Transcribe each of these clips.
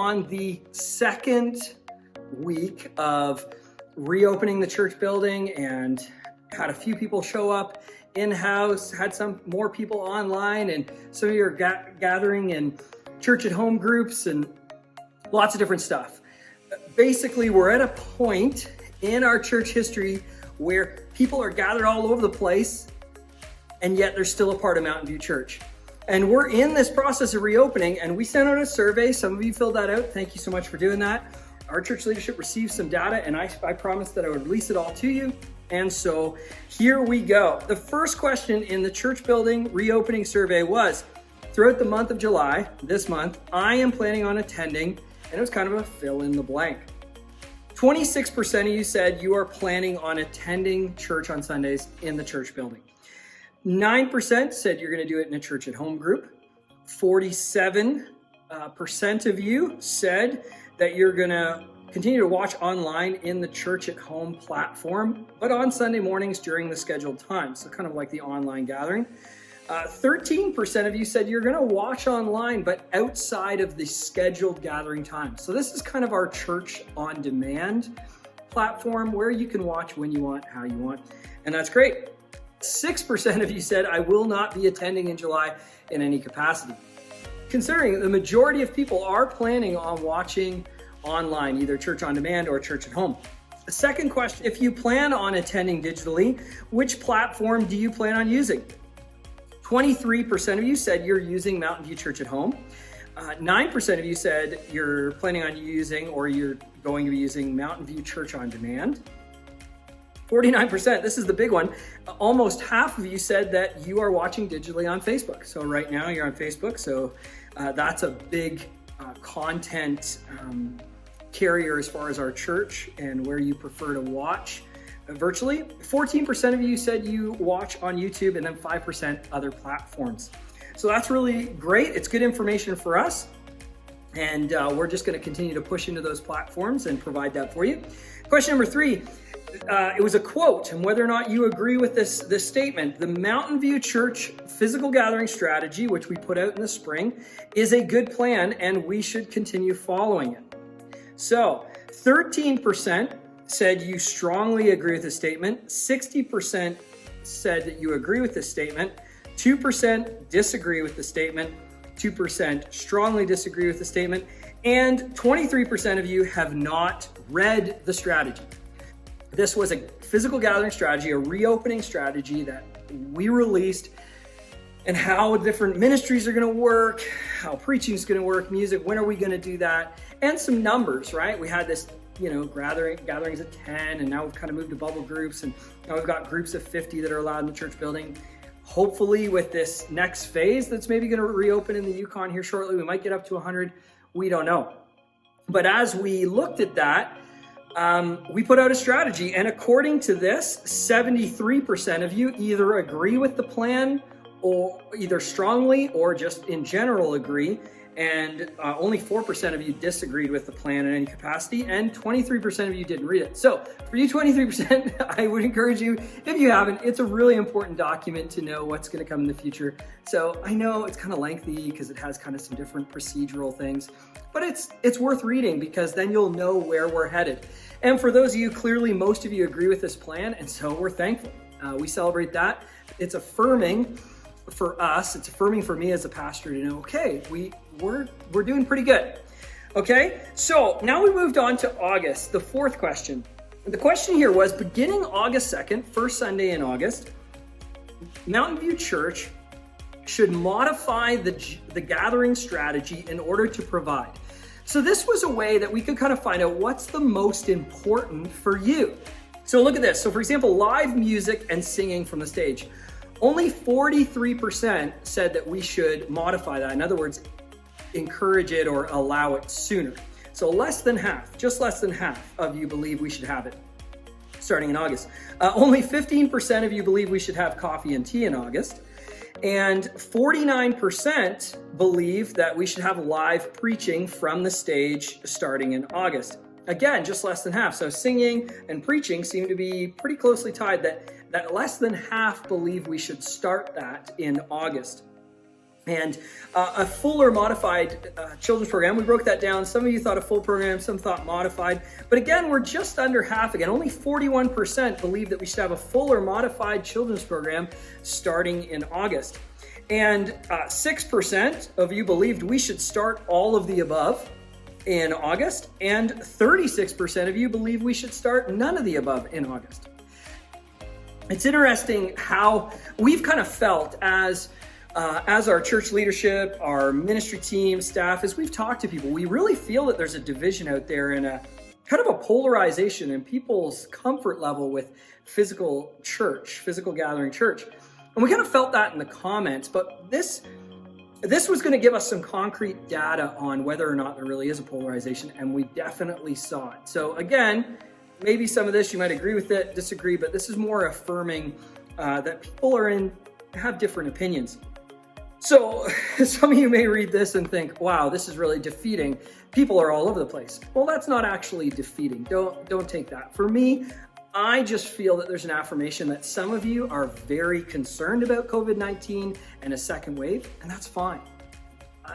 on the second week of reopening the church building and had a few people show up in-house, had some more people online, and some of you are gathering in church at home groups and lots of different stuff. Basically, we're at a point in our church history where people are gathered all over the place, and yet they're still a part of Mountain View Church. And we're in this process of reopening, and we sent out a survey. Some of you filled that out. Thank you so much for doing that. Our church leadership received some data, and I promised that I would release it all to you. And so here we go. The first question in the church building reopening survey was, throughout the month of July, this month, I am planning on attending, and it was kind of a fill in the blank. 26% of you said you are planning on attending church on Sundays in the church building. 9% said you're going to do it in a church at home group. 47% of you said that you're going to continue to watch online in the church at home platform, but on Sunday mornings during the scheduled time. So kind of like the online gathering. 13% of you said you're going to watch online, but outside of the scheduled gathering time. So this is kind of our church on demand platform where you can watch when you want, how you want. And that's great. 6% of you said, I will not be attending in July in any capacity. Considering the majority of people are planning on watching online, either church on demand or church at home. The second question, if you plan on attending digitally, which platform do you plan on using? 23% of you said you're using Mountain View Church at Home. 9% of you said you're planning on using or you're going to be using Mountain View Church on Demand. 49%, this is the big one, almost half of you said that you are watching digitally on Facebook. So right now you're on Facebook, so that's a big content carrier as far as our church and where you prefer to watch virtually. 14% of you said you watch on YouTube, and then 5% other platforms. So that's really great. It's good information for us. And we're just going to continue to push into those platforms and provide that for you. Question number 3, it was a quote, and whether or not you agree with this statement. The Mountain View Church physical gathering strategy, which we put out in the spring, is a good plan, and we should continue following it. So 13% said you strongly agree with the statement. 60% said that you agree with the statement. 2% disagree with the statement. 2% strongly disagree with the statement. And 23% of you have not read the strategy. This was a physical gathering strategy, a reopening strategy that we released, and how different ministries are going to work, how preaching is going to work, music, when are we going to do that, and some numbers, right? We had this, gatherings of 10, and now we've kind of moved to bubble groups, and now we've got groups of 50 that are allowed in the church building. Hopefully with this next phase that's maybe going to reopen in the Yukon here shortly, we might get up to 100. We don't know. But as we looked at that, we put out a strategy, and according to this, 73% of you either agree with the plan or either strongly or just in general agree, and only 4% of you disagreed with the plan in any capacity, and 23% of you didn't read it. So for you 23%, I would encourage you, if you haven't, it's a really important document to know what's going to come in the future. So I know it's kind of lengthy because it has kind of some different procedural things, but it's worth reading because then you'll know where we're headed. And for those of you, clearly most of you agree with this plan, and so we're thankful. We celebrate that. It's affirming for us. It's affirming for me as a pastor to know, okay, we're doing pretty good. Okay, so now we moved on to August, the fourth question. The question here was, beginning August 2nd, first Sunday in August, Mountain View Church should modify the gathering strategy in order to provide. So this was a way that we could kind of find out what's the most important for you. So look at this. So for example, live music and singing from the stage. Only 43% said that we should modify that. In other words, encourage it or allow it sooner. So less than half, just less than half of you believe we should have it starting in August. Only 15% of you believe we should have coffee and tea in August. And 49% believe that we should have live preaching from the stage starting in August. Again, just less than half. So singing and preaching seem to be pretty closely tied, that less than half believe we should start that in August. And a fuller modified children's program, we broke that down. Some of you thought a full program, some thought modified. But again, we're just under half again. Only 41% believe that we should have a full or modified children's program starting in August. And 6% of you believed we should start all of the above in August. And 36% of you believe we should start none of the above in August. It's interesting how we've kind of felt as our church leadership, our ministry team, staff, as we've talked to people, we really feel that there's a division out there and a kind of a polarization in people's comfort level with physical church, physical gathering church. And we kind of felt that in the comments, but this was going to give us some concrete data on whether or not there really is a polarization, and we definitely saw it. So again, maybe some of this you might agree with it, disagree, but this is more affirming that people have different opinions. So some of you may read this and think, wow, this is really defeating. People are all over the place. Well, that's not actually defeating. Don't take that. For me, I just feel that there's an affirmation that some of you are very concerned about COVID-19 and a second wave, and that's fine.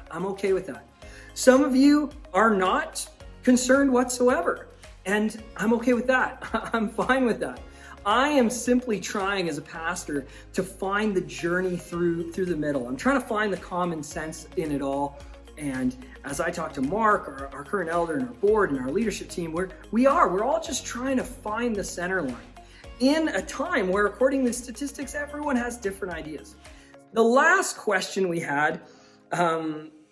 I'm okay with that. Some of you are not concerned whatsoever, and I'm okay with that. I'm fine with that. I am simply trying as a pastor to find the journey through the middle. I'm trying to find the common sense in it all. And as I talk to Mark, our current elder, and our board and our leadership team, we're all just trying to find the center line in a time where, according to statistics, everyone has different ideas. The last question we had,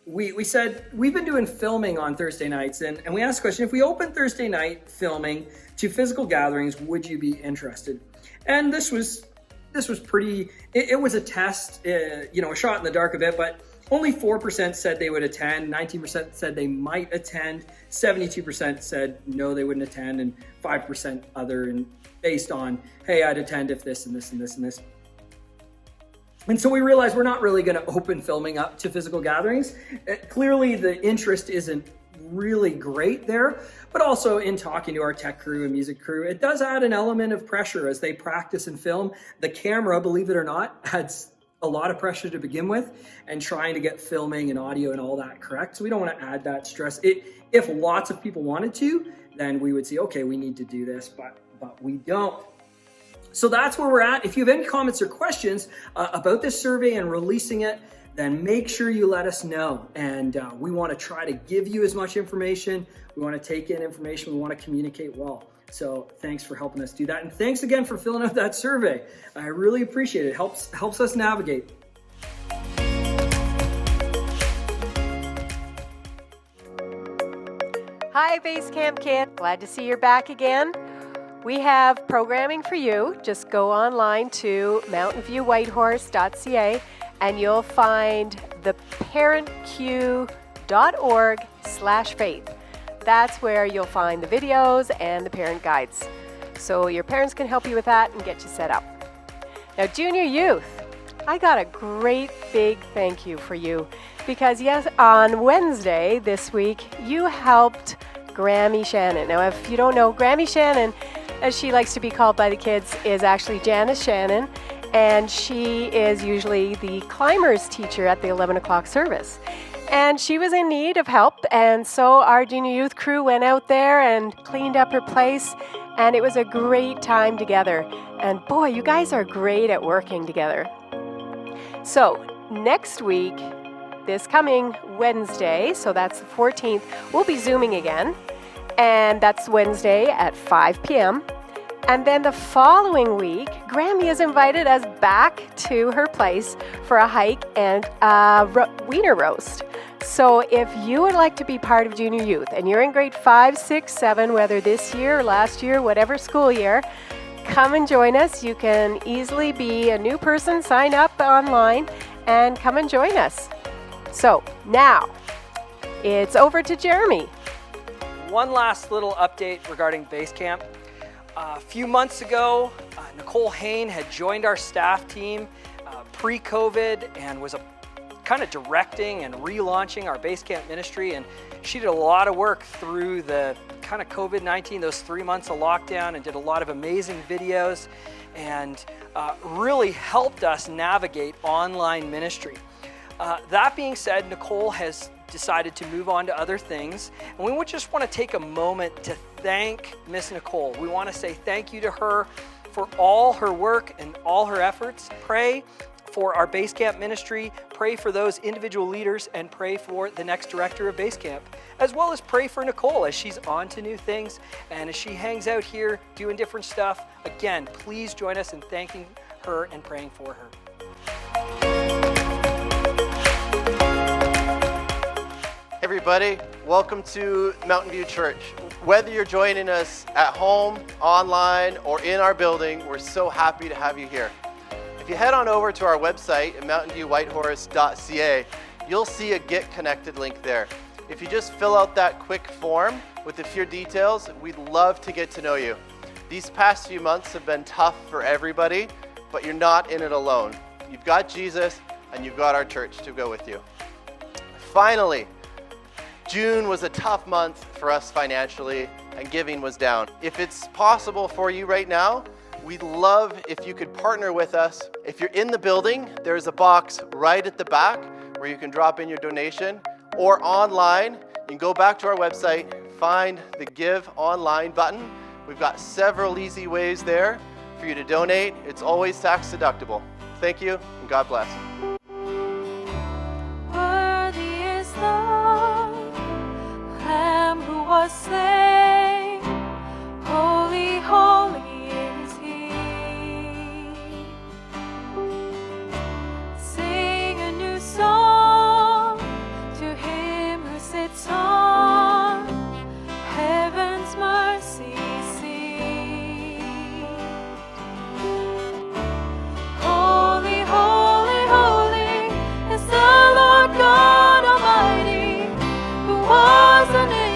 we said, we've been doing filming on Thursday nights, and we asked the question, if we open Thursday night filming to physical gatherings, would you be interested? And this was pretty, it was a test, a shot in the dark a bit, but only 4% said they would attend, 19% said they might attend, 72% said no, they wouldn't attend, and 5% other, and based on, hey, I'd attend if this and this and this and this. And so we realized we're not really going to open filming up to physical gatherings. Clearly, the interest isn't really great there, but also in talking to our tech crew and music crew, it does add an element of pressure as they practice and film. The camera, believe it or not, adds a lot of pressure to begin with, and trying to get filming and audio and all that correct. So we don't want to add that stress. If lots of people wanted to, then we would say, okay, we need to do this, but we don't. So that's where we're at. If you have any comments or questions about this survey and releasing it, then make sure you let us know. And we want to try to give you as much information. We want to take in information. We want to communicate well. So thanks for helping us do that. And thanks again for filling out that survey. I really appreciate it. It helps us navigate. Hi, Basecamp Kid. Glad to see you're back again. We have programming for you. Just go online to mountainviewwhitehorse.ca and you'll find the parentq.org/faith. That's where you'll find the videos and the parent guides. So your parents can help you with that and get you set up. Now, junior youth, I got a great big thank you for you because yes, on Wednesday this week, you helped Grammy Shannon. Now, if you don't know, Grammy Shannon, as she likes to be called by the kids, is actually Janice Shannon, and she is usually the climbers teacher at the 11 o'clock service. And she was in need of help, and so our junior youth crew went out there and cleaned up her place, and it was a great time together. And boy, you guys are great at working together. So next week, this coming Wednesday, so that's the 14th, we'll be Zooming again, and that's Wednesday at 5 p.m. And then the following week, Grammy has invited us back to her place for a hike and a wiener roast. So if you would like to be part of junior youth and you're in grade 5, 6, 7, whether this year or last year, whatever school year, come and join us. You can easily be a new person, sign up online, and come and join us. So now it's over to Jeremy. One last little update regarding Basecamp. A few months ago, Nicole Hain had joined our staff team pre-COVID and was kind of directing and relaunching our Basecamp ministry. And she did a lot of work through the kind of COVID-19, those 3 months of lockdown, and did a lot of amazing videos and really helped us navigate online ministry. That being said, Nicole has decided to move on to other things, and we just want to take a moment to thank Miss Nicole. We want to say thank you to her for all her work and all her efforts. Pray for our Base Camp ministry, pray for those individual leaders, and pray for the next director of Base Camp, as well as pray for Nicole as she's on to new things and as she hangs out here doing different stuff. Again, please join us in thanking her and praying for her. Hey everybody, welcome to Mountain View Church. Whether you're joining us at home, online, or in our building, we're so happy to have you here. If you head on over to our website at mountainviewwhitehorse.ca, you'll see a Get Connected link there. If you just fill out that quick form with a few details, we'd love to get to know you. These past few months have been tough for everybody, but you're not in it alone. You've got Jesus and you've got our church to go with you. Finally, June was a tough month for us financially and giving was down. If it's possible for you right now, we'd love if you could partner with us. If you're in the building, there's a box right at the back where you can drop in your donation, or online, you can go back to our website, find the Give Online button. We've got several easy ways there for you to donate. It's always tax deductible. Thank you, and God bless. Worthy is the Lamb who was slain. Holy, holy is He. Sing a new song to Him who sits on heaven's mercy seat. Holy, holy, holy is the Lord God Almighty, who was and is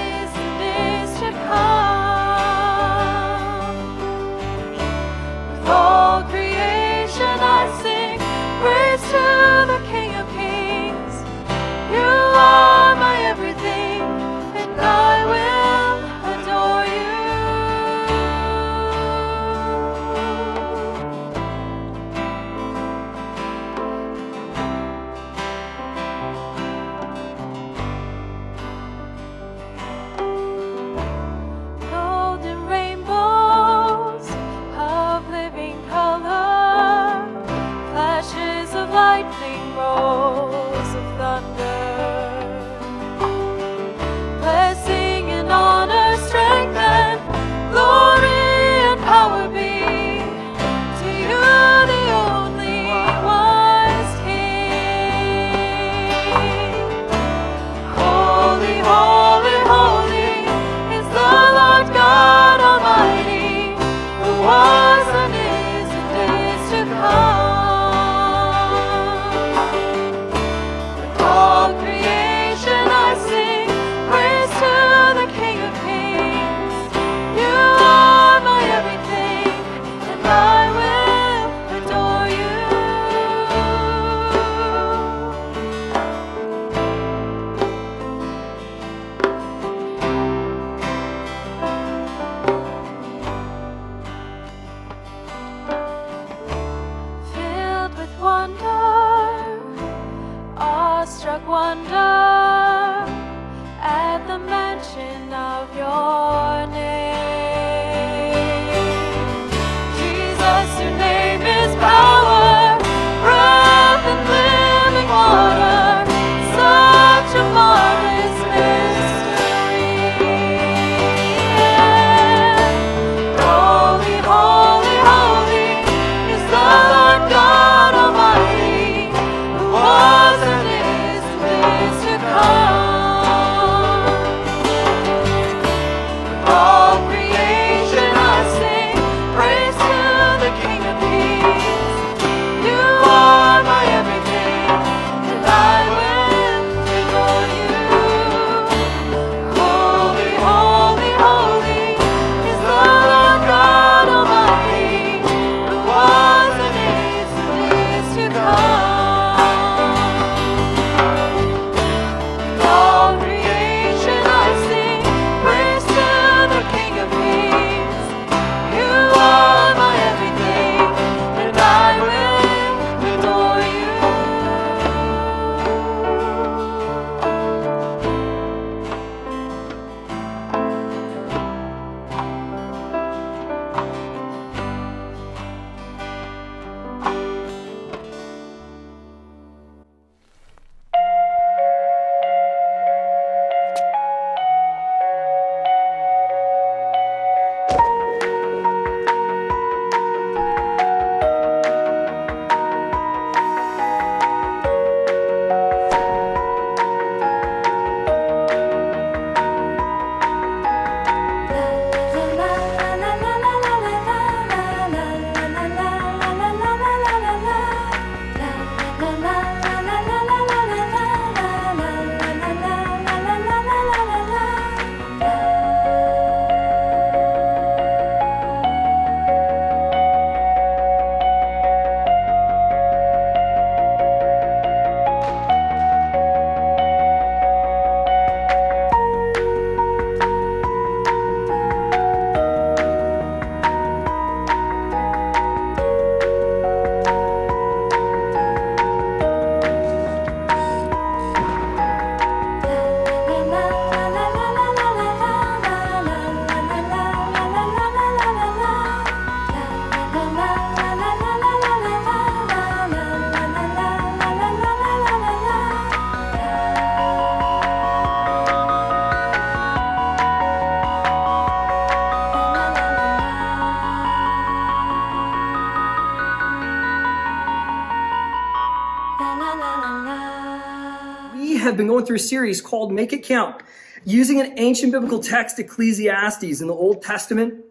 have been going through a series called Make It Count, using an ancient biblical text, Ecclesiastes in the Old Testament.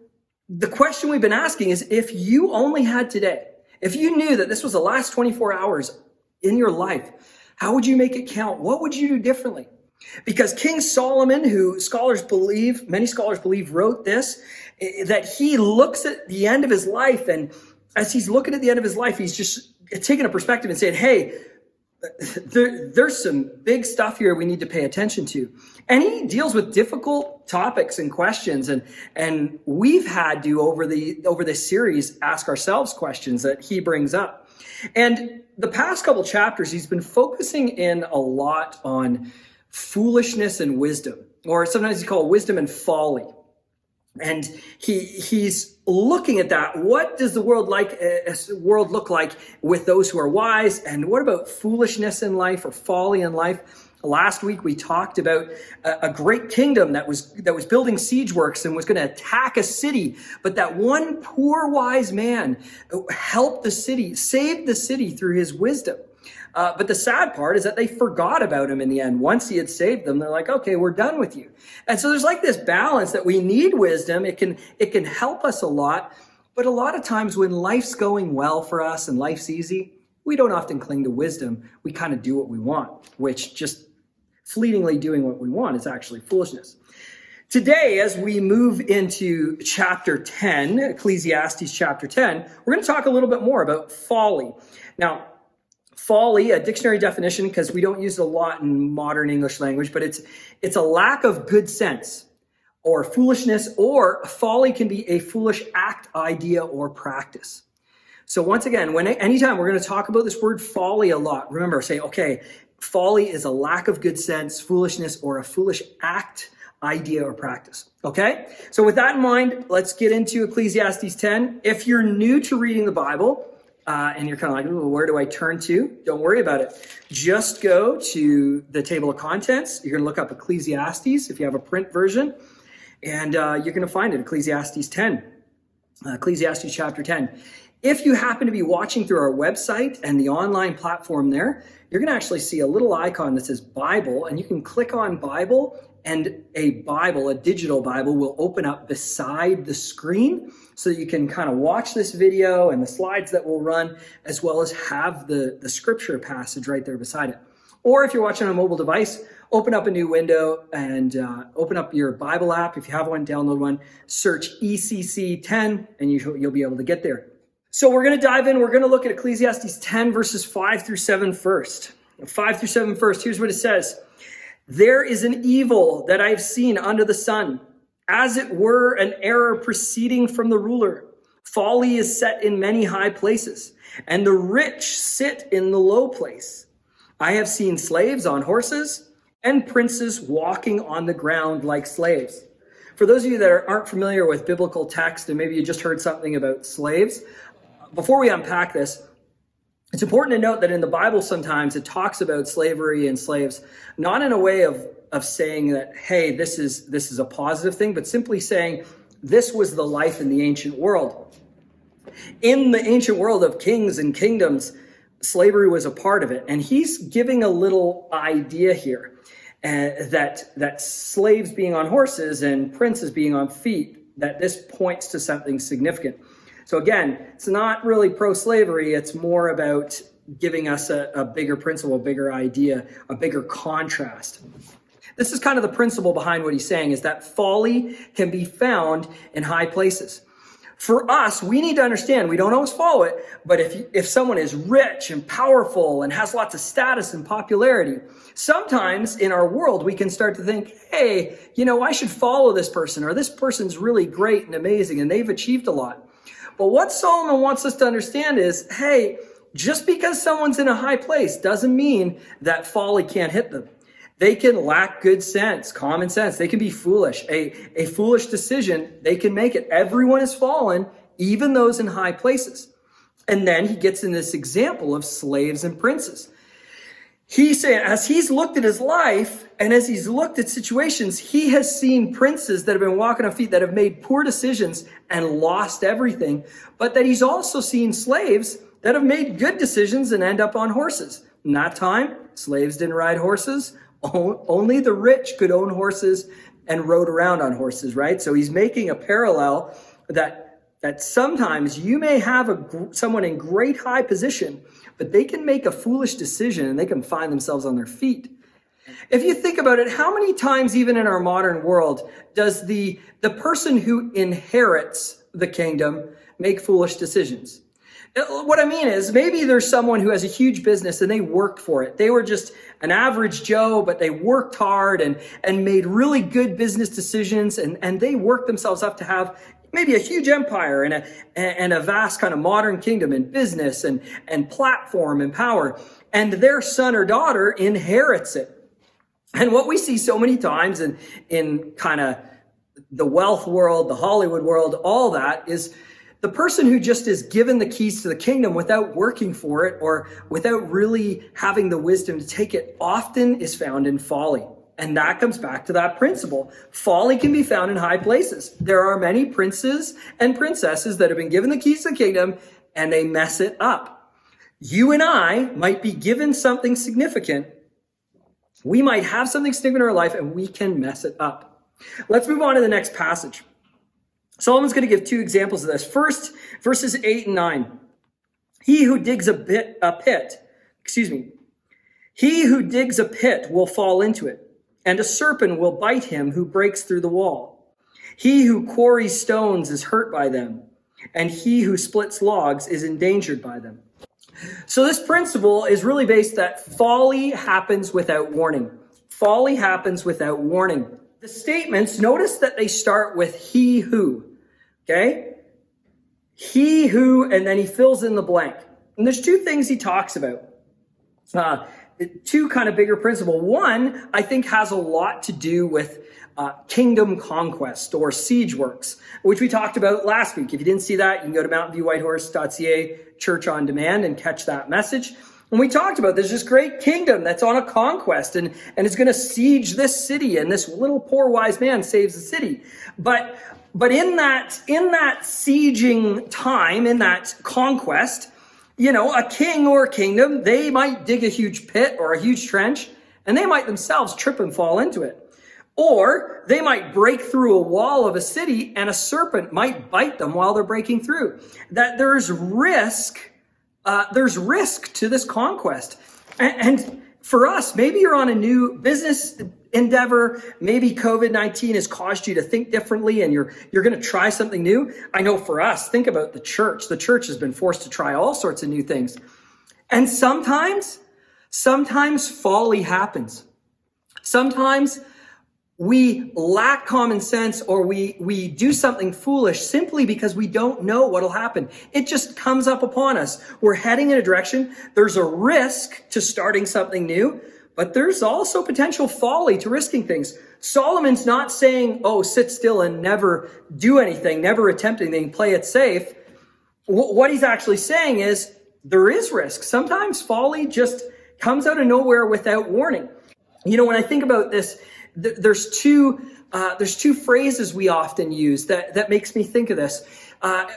The question we've been asking is, if you only had today, if you knew that this was the last 24 hours in your life, how would you make it count? What would you do differently? Because King Solomon, who many scholars believe wrote this, that he looks at the end of his life, and as he's looking at the end of his life, he's just taking a perspective and saying, hey, there's some big stuff here we need to pay attention to. And he deals with difficult topics and questions, and we've had to, over this series, ask ourselves questions that he brings up. And the past couple chapters, he's been focusing in a lot on foolishness and wisdom, or sometimes he's called wisdom and folly. And he's looking at that. What does the world look like with those who are wise? And what about foolishness in life or folly in life? Last week we talked about a great kingdom that was building siege works and was going to attack a city, but that one poor wise man helped the city, saved the city through his wisdom. But the sad part is that they forgot about him in the end. Once he had saved them, they're like, okay, we're done with you. And so there's like this balance that we need wisdom. It can help us a lot. But a lot of times when life's going well for us and life's easy, we don't often cling to wisdom. We kind of do what we want, which just fleetingly doing what we want is actually foolishness. Today, as we move into chapter 10, Ecclesiastes chapter 10, we're going to talk a little bit more about folly. Now, folly, a dictionary definition, because we don't use it a lot in modern English language, but it's a lack of good sense or foolishness, or folly can be a foolish act, idea, or practice. So once again, anytime we're going to talk about this word folly a lot, remember, say, okay, folly is a lack of good sense, foolishness, or a foolish act, idea, or practice. Okay? So with that in mind, let's get into Ecclesiastes 10. If you're new to reading the Bible, and you're kind of like, ooh, where do I turn to? Don't worry about it. Just go to the table of contents. You're going to look up Ecclesiastes if you have a print version, and you're going to find it, Ecclesiastes 10, Ecclesiastes chapter 10. If you happen to be watching through our website and the online platform there, you're going to actually see a little icon that says Bible, and you can click on Bible, and a digital Bible, will open up beside the screen so that you can kind of watch this video and the slides that will run, as well as have the scripture passage right there beside it. Or if you're watching on a mobile device, open up a new window and open up your Bible app. If you have one, download one, search ECC 10, and you'll be able to get there. So we're going to dive in. We're going to look at Ecclesiastes 10, verses 5 through 7 first. 5 through 7 first. Here's what it says. There is an evil that I have seen under the sun, as it were an error proceeding from the ruler. Folly is set in many high places, and the rich sit in the low place. I have seen slaves on horses and princes walking on the ground like slaves. For those of you that aren't familiar with biblical text, and maybe you just heard something about slaves, before we unpack this, it's important to note that in the Bible sometimes it talks about slavery and slaves, not in a way of saying that, hey, this is a positive thing, but simply saying this was the life in the ancient world. In the ancient world of kings and kingdoms, slavery was a part of it. And he's giving a little idea here that slaves being on horses and princes being on feet, that this points to something significant. So again, it's not really pro-slavery. It's more about giving us a bigger principle, a bigger idea, a bigger contrast. This is kind of the principle behind what he's saying, is that folly can be found in high places. For us, we need to understand, we don't always follow it, but if someone is rich and powerful and has lots of status and popularity, sometimes in our world, we can start to think, hey, I should follow this person, or this person's really great and amazing and they've achieved a lot. But what Solomon wants us to understand is, hey, just because someone's in a high place doesn't mean that folly can't hit them. They can lack good sense, common sense. They can be foolish. A foolish decision, they can make it. Everyone has fallen, even those in high places. And then he gets in this example of slaves and princes. He's saying, as he's looked at his life and as he's looked at situations, he has seen princes that have been walking on feet, that have made poor decisions and lost everything, but that he's also seen slaves that have made good decisions and end up on horses. In that time, slaves didn't ride horses. Only the rich could own horses and rode around on horses, right? So he's making a parallel that sometimes you may have someone in great high position, but they can make a foolish decision and they can find themselves on their feet. If you think about it, how many times, even in our modern world, does the person who inherits the kingdom make foolish decisions? What I mean is, maybe there's someone who has a huge business and they worked for it. They were just an average Joe, but they worked hard and made really good business decisions, and they worked themselves up to have maybe a huge empire and a vast kind of modern kingdom in business and platform and power. And their son or daughter inherits it. And what we see so many times in kind of the wealth world, the Hollywood world, all that is the person who just is given the keys to the kingdom without working for it or without really having the wisdom to take it often is found in folly. And that comes back to that principle. Folly can be found in high places. There are many princes and princesses that have been given the keys to the kingdom and they mess it up. You and I might be given something significant. We might have something significant in our life and we can mess it up. Let's move on to the next passage. Solomon's going to give two examples of this. First, verses 8 and 9. He who digs a pit will fall into it, and a serpent will bite him who breaks through the wall. He who quarries stones is hurt by them, and he who splits logs is endangered by them. So this principle is really based that folly happens without warning. Folly happens without warning. The statements, notice that they start with he who, okay? He who, and then he fills in the blank. And there's two things he talks about. Two kind of bigger principle. One, I think, has a lot to do with kingdom conquest or siege works, which we talked about last week. If you didn't see that, you can go to mountainviewwhitehorse.ca, Church on Demand, and catch that message. And we talked about there's this great kingdom that's on a conquest and is going to siege this city, and this little poor wise man saves the city. But in that sieging time, in that conquest, a king or a kingdom, they might dig a huge pit or a huge trench, and they might themselves trip and fall into it. Or they might break through a wall of a city and a serpent might bite them while they're breaking through. That there's risk to this conquest. And for us, maybe you're on a new business endeavor. Maybe COVID-19 has caused you to think differently and you're going to try something new. I know for us, think about the church. The church has been forced to try all sorts of new things. And sometimes folly happens. Sometimes we lack common sense or we do something foolish simply because we don't know what'll happen. It just comes up upon us. We're heading in a direction. There's a risk to starting something new, but there's also potential folly to risking things. Solomon's not saying, sit still and never do anything, never attempt anything, play it safe. What he's actually saying is there is risk. Sometimes folly just comes out of nowhere without warning. When I think about this, there's two phrases we often use that makes me think of this.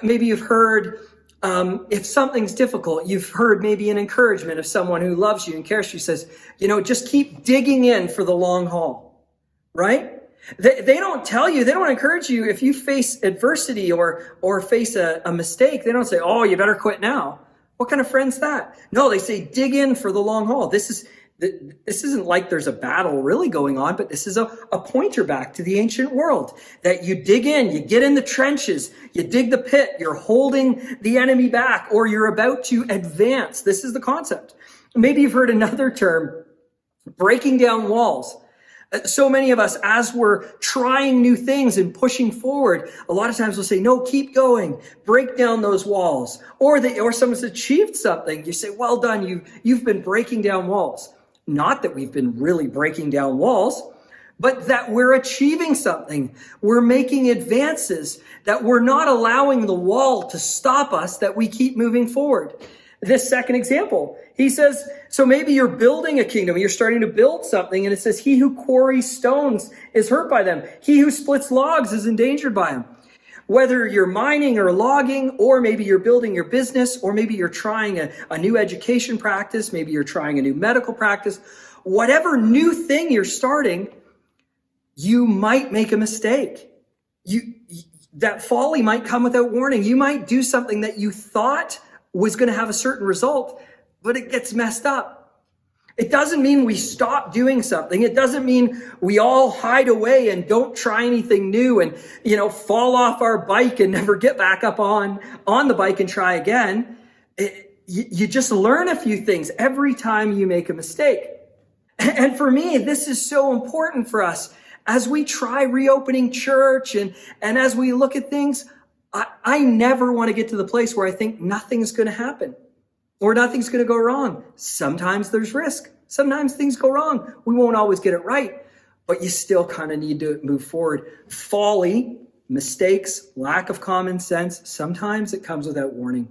Maybe you've heard, if something's difficult, you've heard maybe an encouragement of someone who loves you and cares for you, says, just keep digging in for the long haul, right? They don't tell you, they don't encourage you if you face adversity or face a mistake. They don't say, you better quit now. What kind of friend's that? No, they say, dig in for the long haul. This isn't like there's a battle really going on, but this is a pointer back to the ancient world, that you dig in, you get in the trenches, you dig the pit, you're holding the enemy back, or you're about to advance. This is the concept. Maybe you've heard another term, breaking down walls. So many of us, as we're trying new things and pushing forward, a lot of times we'll say, no, keep going, break down those walls. Or someone's achieved something. You say, well done, you've been breaking down walls. Not that we've been really breaking down walls, but that we're achieving something. We're making advances, that we're not allowing the wall to stop us, that we keep moving forward. This second example, he says, so maybe you're building a kingdom, you're starting to build something, and it says, he who quarries stones is hurt by them. He who splits logs is endangered by them. Whether you're mining or logging, or maybe you're building your business, or maybe you're trying a new education practice, maybe you're trying a new medical practice, whatever new thing you're starting, you might make a mistake. That folly might come without warning. You might do something that you thought was going to have a certain result, but it gets messed up. It doesn't mean we stop doing something. It doesn't mean we all hide away and don't try anything new and, fall off our bike and never get back up on the bike and try again. You just learn a few things every time you make a mistake. And for me, this is so important for us as we try reopening church and as we look at things. I never want to get to the place where I think nothing's going to happen or nothing's going to go wrong. Sometimes there's risk. Sometimes things go wrong. We won't always get it right, but you still kind of need to move forward. Folly, mistakes, lack of common sense, sometimes it comes without warning.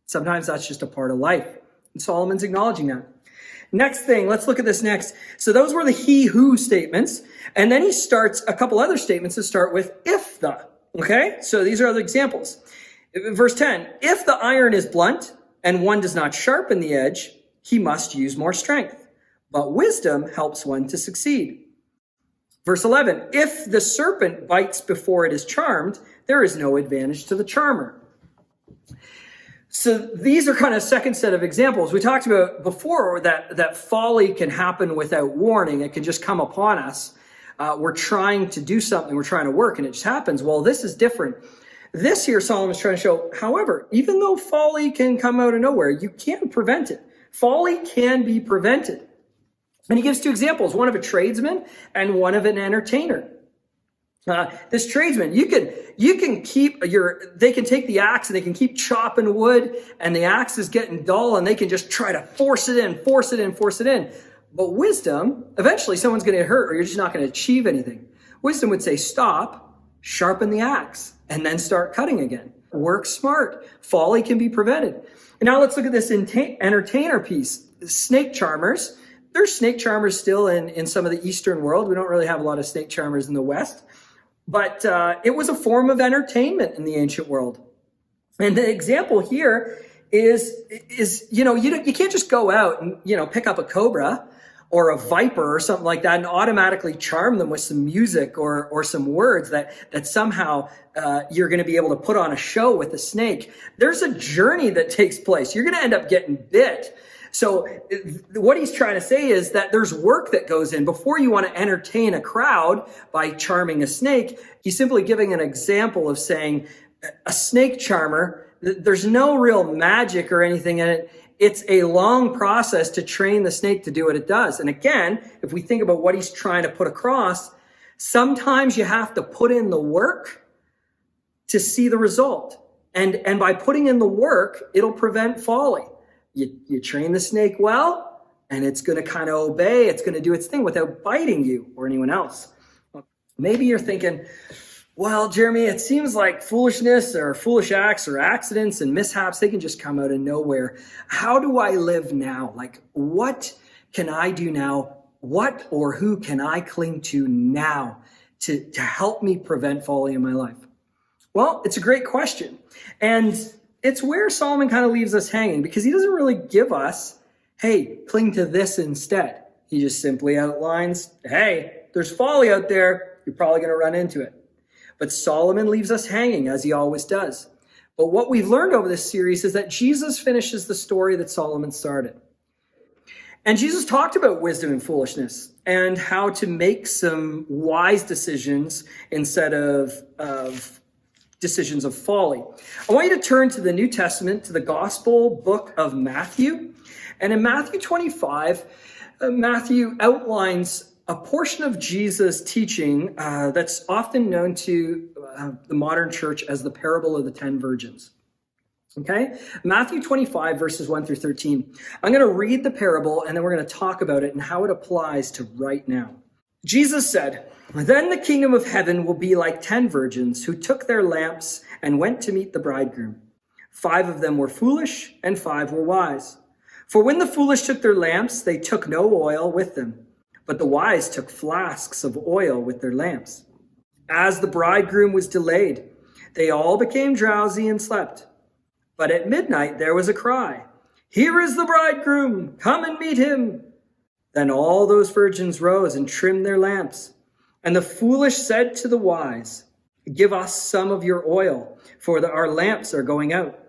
Sometimes that's just a part of life. And Solomon's acknowledging that. Next thing, let's look at this next. So those were the he, who statements. And then he starts a couple other statements to start with if the. Okay? So these are other examples. Verse 10, if the iron is blunt and one does not sharpen the edge, he must use more strength. But wisdom helps one to succeed. Verse 11, if the serpent bites before it is charmed, there is no advantage to the charmer. So these are kind of second set of examples. We talked about before that folly can happen without warning. It can just come upon us. We're trying to do something, we're trying to work, and it just happens. Well, this is different. This here, Solomon's trying to show, however, even though folly can come out of nowhere, you can prevent it. Folly can be prevented. And he gives two examples, one of a tradesman and one of an entertainer. This tradesman, you can keep they can take the axe and they can keep chopping wood and the axe is getting dull and they can just try to force it in. But wisdom, eventually someone's going to get hurt or you're just not going to achieve anything. Wisdom would say, stop, sharpen the axe, and then start cutting again. Work smart. Folly can be prevented. And now let's look at this entertainer piece. Snake charmers. There's snake charmers still in some of the Eastern world. We don't really have a lot of snake charmers in the West. But it was a form of entertainment in the ancient world. And the example here is you can't just go out and, pick up a cobra or a viper or something like that and automatically charm them with some music or some words that somehow you're going to be able to put on a show with a snake. There's a journey that takes place. You're going to end up getting bit. So what he's trying to say is that there's work that goes in before you want to entertain a crowd by charming a snake. He's simply giving an example of saying a snake charmer, there's no real magic or anything in it. It's a long process to train the snake to do what it does. And again, if we think about what he's trying to put across, sometimes you have to put in the work to see the result. And by putting in the work, it'll prevent folly. You train the snake well, and it's going to kind of obey. It's going to do its thing without biting you or anyone else. Maybe you're thinking, well, Jeremy, it seems like foolishness or foolish acts or accidents and mishaps, they can just come out of nowhere. How do I live now? Like, what can I do now? What or who can I cling to now to help me prevent folly in my life? Well, it's a great question. And it's where Solomon kind of leaves us hanging because he doesn't really give us, hey, cling to this instead. He just simply outlines, hey, there's folly out there. You're probably going to run into it. But Solomon leaves us hanging as he always does. But what we've learned over this series is that Jesus finishes the story that Solomon started. And Jesus talked about wisdom and foolishness and how to make some wise decisions instead of decisions of folly. I want you to turn to the New Testament, to the Gospel book of Matthew. And in Matthew 25, Matthew outlines a portion of Jesus' teaching that's often known to the modern church as the parable of the 10 virgins. Okay? Matthew 25, verses 1 through 13. I'm going to read the parable, and then we're going to talk about it and how it applies to right now. Jesus said, "Then the kingdom of heaven will be like 10 virgins who took their lamps and went to meet the bridegroom. 5 of them were foolish and 5 were wise. For when the foolish took their lamps, they took no oil with them, but the wise took flasks of oil with their lamps. As the bridegroom was delayed, they all became drowsy and slept. But at midnight there was a cry, 'Here is the bridegroom, come and meet him.' Then all those virgins rose and trimmed their lamps. And the foolish said to the wise, give us some of your oil, for our lamps are going out.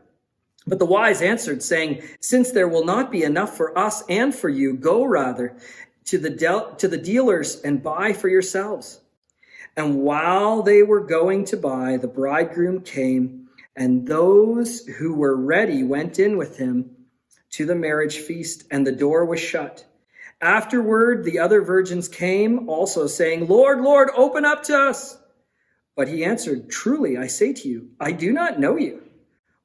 But the wise answered, saying, since there will not be enough for us and for you, go rather to the dealers and buy for yourselves. And while they were going to buy, the bridegroom came, and those who were ready went in with him to the marriage feast, and the door was shut. Afterward, the other virgins came also, saying, Lord, Lord, open up to us. But he answered, truly, I say to you, I do not know you.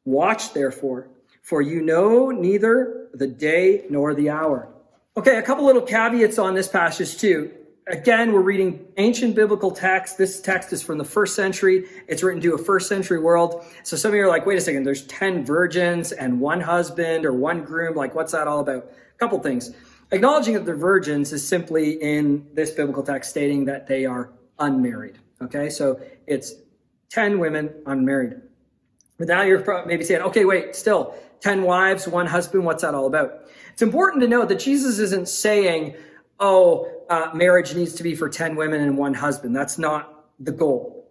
Watch, therefore, for you know neither the day nor the hour. Okay, a couple little caveats on this passage too. Again, we're reading ancient biblical text. This text is from the first century. It's written to a first century world. So some of you are like, wait a second, there's 10 virgins and one husband or one groom. Like, what's that all about? A couple things. Acknowledging that they're virgins is simply in this biblical text stating that they are unmarried. Okay, so it's 10 women unmarried. But now you're maybe saying, okay, wait, still 10 wives, one husband. What's that all about? It's important to note that Jesus isn't saying, marriage needs to be for 10 women and one husband. That's not the goal.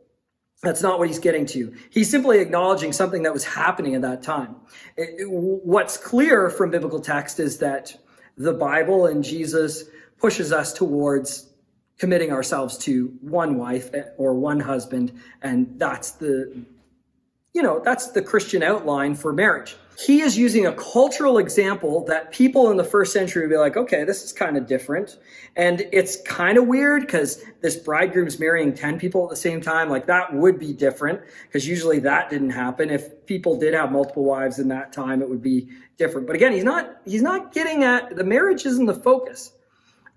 That's not what he's getting to. He's simply acknowledging something that was happening at that time. What's clear from biblical text is that the Bible and Jesus pushes us towards committing ourselves to one wife or one husband, and that's the Christian outline for marriage. He is using a cultural example that people in the first century would be like, okay, this is kind of different. And it's kind of weird because this bridegroom's marrying 10 people at the same time. Like, that would be different because usually that didn't happen. If people did have multiple wives in that time, it would be different. But again, he's not getting at the marriage isn't the focus.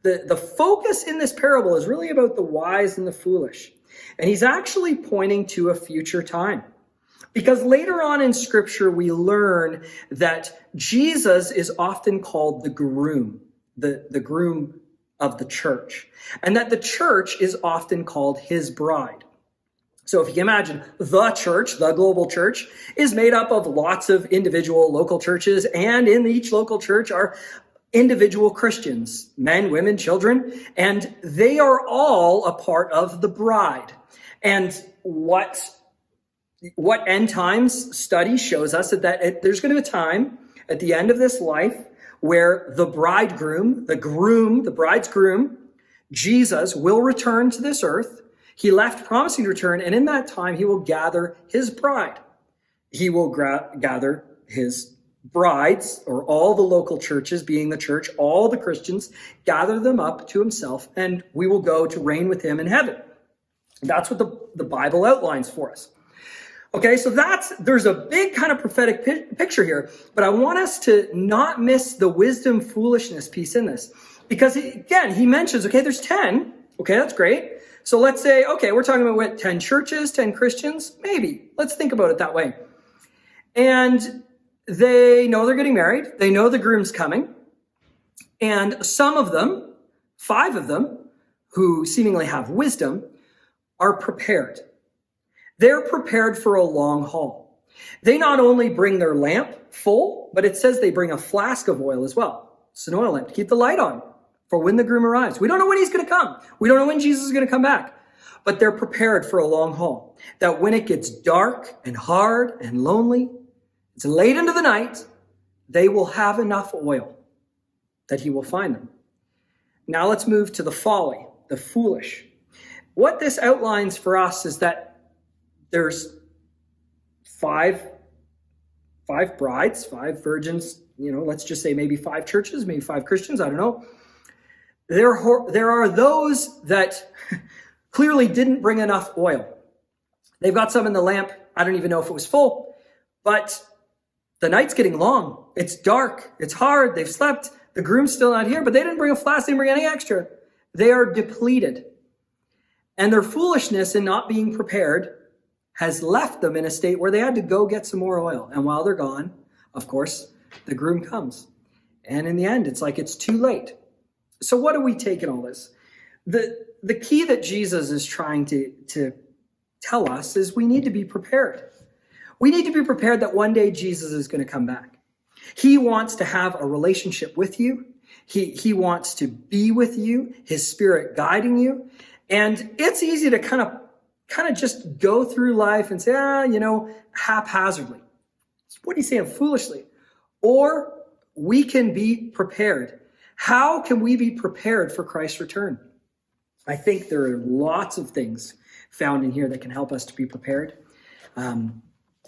The focus in this parable is really about the wise and the foolish. And he's actually pointing to a future time. Because later on in Scripture, we learn that Jesus is often called the groom, the groom of the church, and that the church is often called his bride. So if you can imagine, the church, the global church, is made up of lots of individual local churches, and in each local church are individual Christians, men, women, children, and they are all a part of the bride. And what end times study shows us that there's going to be a time at the end of this life where the bridegroom, the bride's groom, Jesus, will return to this earth. He left promising to return, and in that time he will gather his bride. He will gather his brides, or all the local churches, being the church, all the Christians, gather them up to himself, and we will go to reign with him in heaven. That's what the Bible outlines for us. Okay, so there's a big kind of prophetic picture here, but I want us to not miss the wisdom foolishness piece in this. Because again, he mentions, okay, there's 10. Okay, that's great. So let's say, okay, we're talking about 10 churches, 10 Christians, maybe. Let's think about it that way. And they know they're getting married. They know the groom's coming. And some of them, 5 of them, who seemingly have wisdom, are prepared. They're prepared for a long haul. They not only bring their lamp full, but it says they bring a flask of oil as well. It's an oil lamp to keep the light on for when the groom arrives. We don't know when he's going to come. We don't know when Jesus is going to come back. But they're prepared for a long haul. That when it gets dark and hard and lonely, it's late into the night, they will have enough oil that he will find them. Now let's move to the folly, the foolish. What this outlines for us is that there's 5 brides, 5 virgins, let's just say maybe 5 churches, maybe 5 Christians, I don't know. There are those that clearly didn't bring enough oil. They've got some in the lamp. I don't even know if it was full, but the night's getting long. It's dark. It's hard. They've slept. The groom's still not here, but they didn't bring a flask. They didn't bring any extra. They are depleted. And their foolishness in not being prepared has left them in a state where they had to go get some more oil. And while they're gone, of course, the groom comes. And in the end, it's like it's too late. So what do we take in all this? The key that Jesus is trying to tell us is we need to be prepared. We need to be prepared that one day Jesus is going to come back. He wants to have a relationship with you. He wants to be with you, his Spirit guiding you. And it's easy to kind of just go through life and say, haphazardly. What are you saying? Foolishly. Or we can be prepared. How can we be prepared for Christ's return? I think there are lots of things found in here that can help us to be prepared.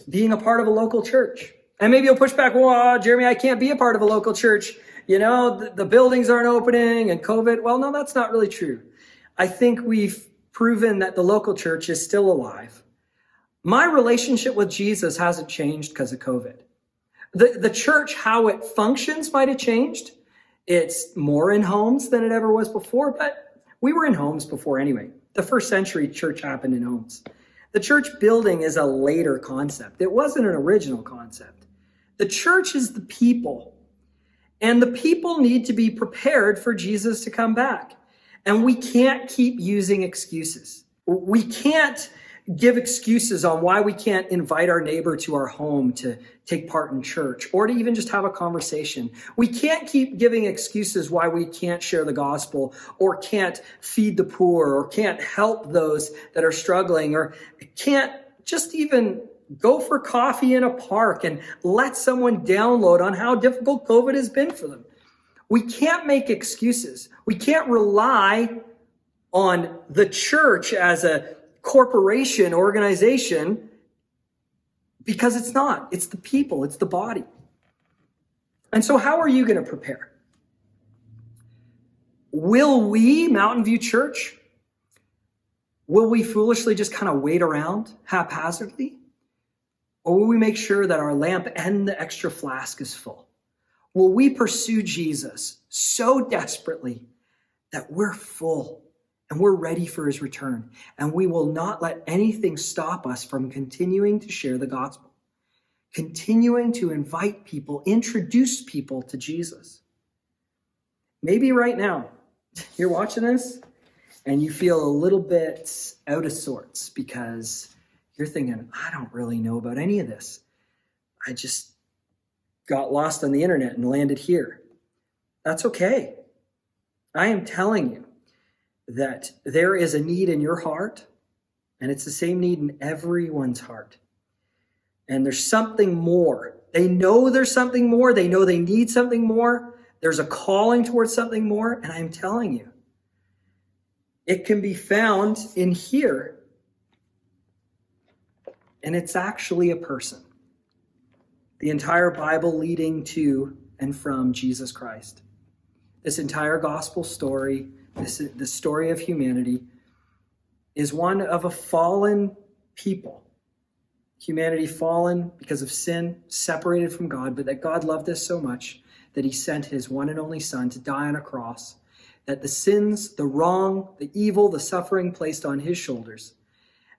Being a part of a local church. And maybe you'll push back, well, Jeremy, I can't be a part of a local church. The buildings aren't opening and COVID. Well, no, that's not really true. I think we've proven that the local church is still alive. My relationship with Jesus hasn't changed because of COVID. The church, how it functions might have changed. It's more in homes than it ever was before, but we were in homes before anyway. The first century church happened in homes. The church building is a later concept. It wasn't an original concept. The church is the people. And the people need to be prepared for Jesus to come back. And we can't keep using excuses. We can't give excuses on why we can't invite our neighbor to our home to take part in church or to even just have a conversation. We can't keep giving excuses why we can't share the gospel or can't feed the poor or can't help those that are struggling or can't just even go for coffee in a park and let someone download on how difficult COVID has been for them. We can't make excuses. We can't rely on the church as a corporation, organization, because it's not. It's the people. It's the body. And so how are you going to prepare? Will we, Mountain View Church, will we foolishly just kind of wait around haphazardly? Or will we make sure that our lamp and the extra flask is full? Will we pursue Jesus so desperately that we're full and we're ready for his return? And we will not let anything stop us from continuing to share the gospel, continuing to invite people, introduce people to Jesus. Maybe right now you're watching this and you feel a little bit out of sorts because you're thinking, I don't really know about any of this. I just got lost on the internet and landed here. That's okay. I am telling you that there is a need in your heart, and it's the same need in everyone's heart. And there's something more. They know there's something more. They know they need something more. There's a calling towards something more, and I'm telling you, it can be found in here. And it's actually a person. The entire Bible leading to and from Jesus Christ. This entire gospel story, the story of humanity, is one of a fallen people. Humanity fallen because of sin, separated from God, but that God loved us so much that he sent his one and only Son to die on a cross, that the sins, the wrong, the evil, the suffering placed on his shoulders,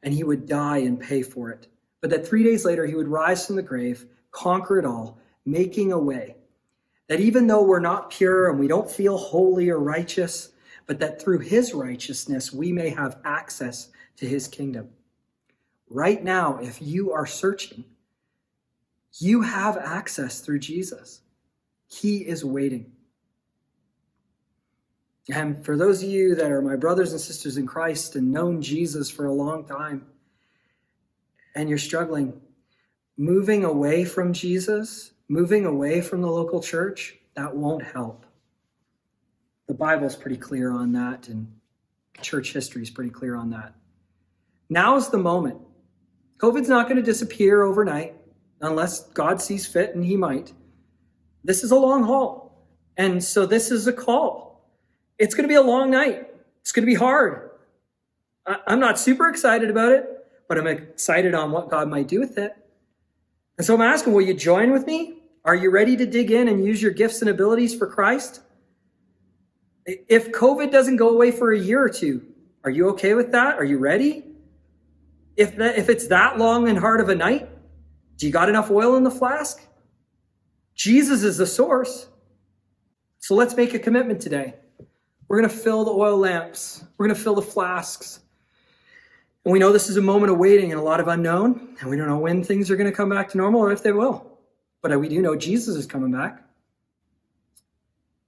and he would die and pay for it. But that 3 days later, he would rise from the grave, conquer it all, making a way. That even though we're not pure and we don't feel holy or righteous, but that through his righteousness, we may have access to his kingdom. Right now, if you are searching, you have access through Jesus. He is waiting. And for those of you that are my brothers and sisters in Christ and known Jesus for a long time, and you're struggling, moving away from Jesus, moving away from the local church, that won't help. The Bible's pretty clear on that, and church history is pretty clear on that. Now's the moment. COVID's not going to disappear overnight unless God sees fit, and he might. This is a long haul, and so this is a call. It's going to be a long night. It's going to be hard. I'm not super excited about it, but I'm excited on what God might do with it. And so I'm asking, will you join with me? Are you ready to dig in and use your gifts and abilities for Christ? If COVID doesn't go away for a year or two, are you okay with that? Are you ready? If it's that long and hard of a night, do you got enough oil in the flask? Jesus is the source. So let's make a commitment today. We're going to fill the oil lamps. We're going to fill the flasks. And we know this is a moment of waiting and a lot of unknown. And we don't know when things are going to come back to normal or if they will. But we do know Jesus is coming back.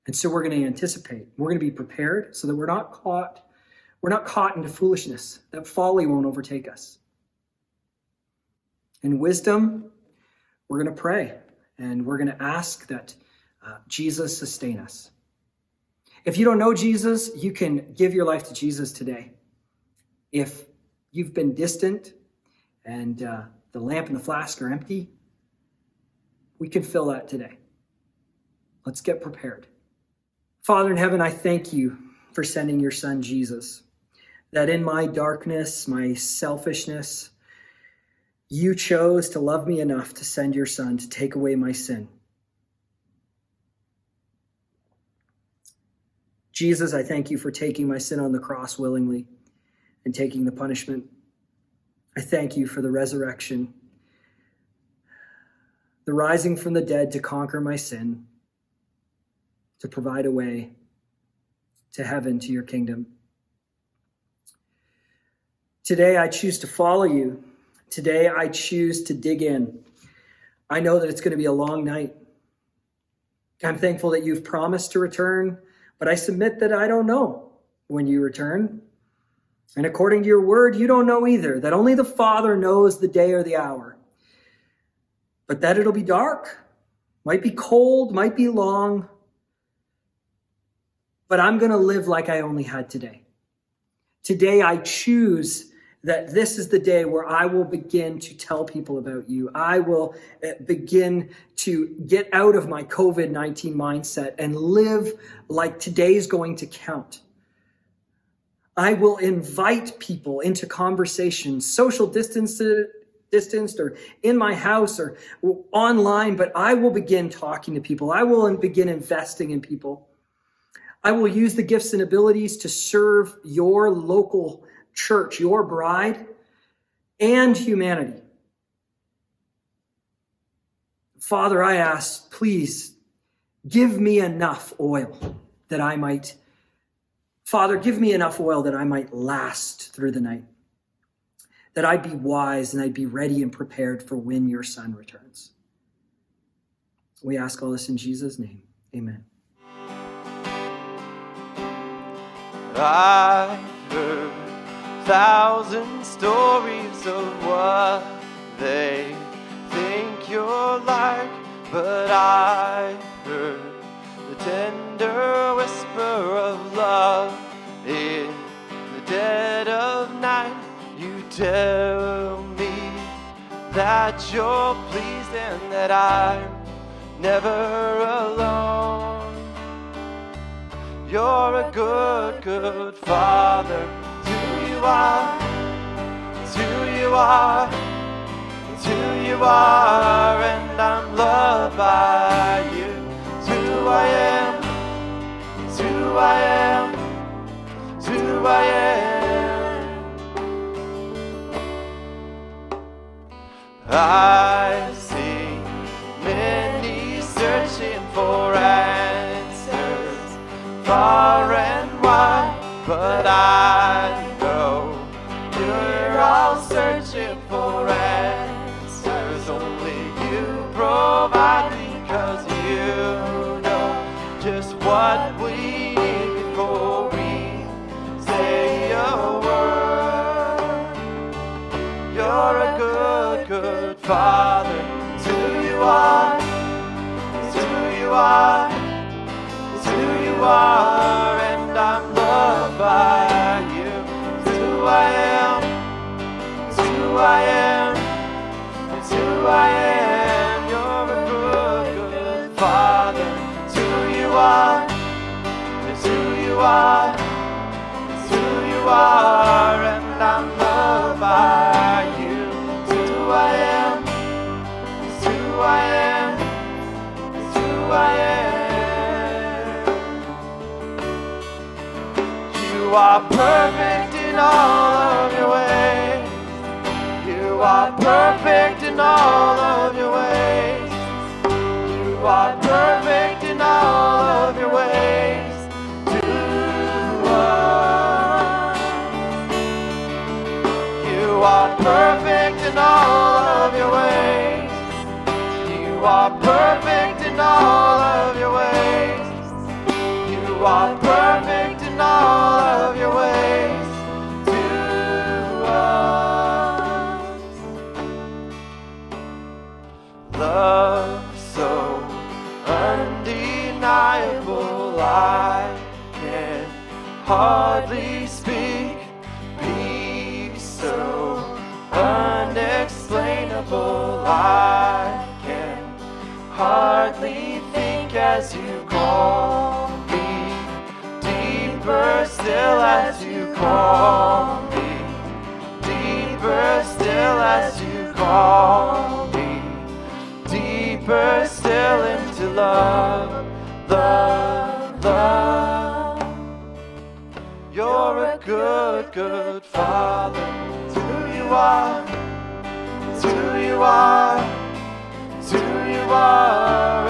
And so we're going to anticipate. We're going to be prepared so that we're not caught into foolishness, that folly won't overtake us. In wisdom, we're going to pray, and we're going to ask that Jesus sustain us. If you don't know Jesus, you can give your life to Jesus today. If you've been distant and the lamp and the flask are empty, we can fill that today. Let's get prepared. Father in heaven, I thank you for sending your son, Jesus, that in my darkness, my selfishness, you chose to love me enough to send your son to take away my sin. Jesus, I thank you for taking my sin on the cross willingly and taking the punishment. I thank you for the resurrection, the rising from the dead to conquer my sin, to provide a way to heaven, to your kingdom. Today, I choose to follow you. Today, I choose to dig in. I know that it's going to be a long night. I'm thankful that you've promised to return, but I submit that I don't know when you return. And according to your word, you don't know either, that only the Father knows the day or the hour. But that it'll be dark, might be cold, might be long, but I'm going to live like I only had today. Today, I choose that this is the day where I will begin to tell people about you. I will begin to get out of my COVID-19 mindset and live like today's going to count. I will invite people into conversations, social distanced or in my house or online, but I will begin talking to people. I will begin investing in people. I will use the gifts and abilities to serve your local church, your bride, and humanity. Father, I ask, please give me enough oil that I might, Father, give me enough oil that I might last through the night, that I'd be wise and I'd be ready and prepared for when your son returns. We ask all this in Jesus' name. Amen. I've heard 1,000 stories of what they think you're like, but I heard the tender whisper of love in the dead of night. You tell me that you're pleased and that I'm never alone. You're a good, good Father. It's who you are. It's who you are. It's who you are. And I'm loved by you. It's who I am. It's who I am. It's who I am. I see many searching for answers far and wide, but I know you're all searching for answers. Only you provide, because you know just what we need before we say a word. You're a good, good Father. It's who you are. It's who you are. It's who you are, and I'm loved by you. It's who I am. It's who I am. It's who I am. You're a good, good Father. It's who you are. It's who you are. It's who you are, and I'm loved by you. It's who I am. It's who I am. It's who I am. You are perfect in all of your ways. You are perfect in all of your ways. You are perfect in all of your ways to us. You are perfect in all of your ways. You are perfect in all of your ways. are perfect in all of your ways to us. Love so undeniable, I can hardly speak. Peace so unexplainable, I can hardly think as you call me. Deeper still as you call me. Deeper still as you call me. Deeper still into love, love, love. You're a good, good Father. It's who you are. It's who you are. It's who you are.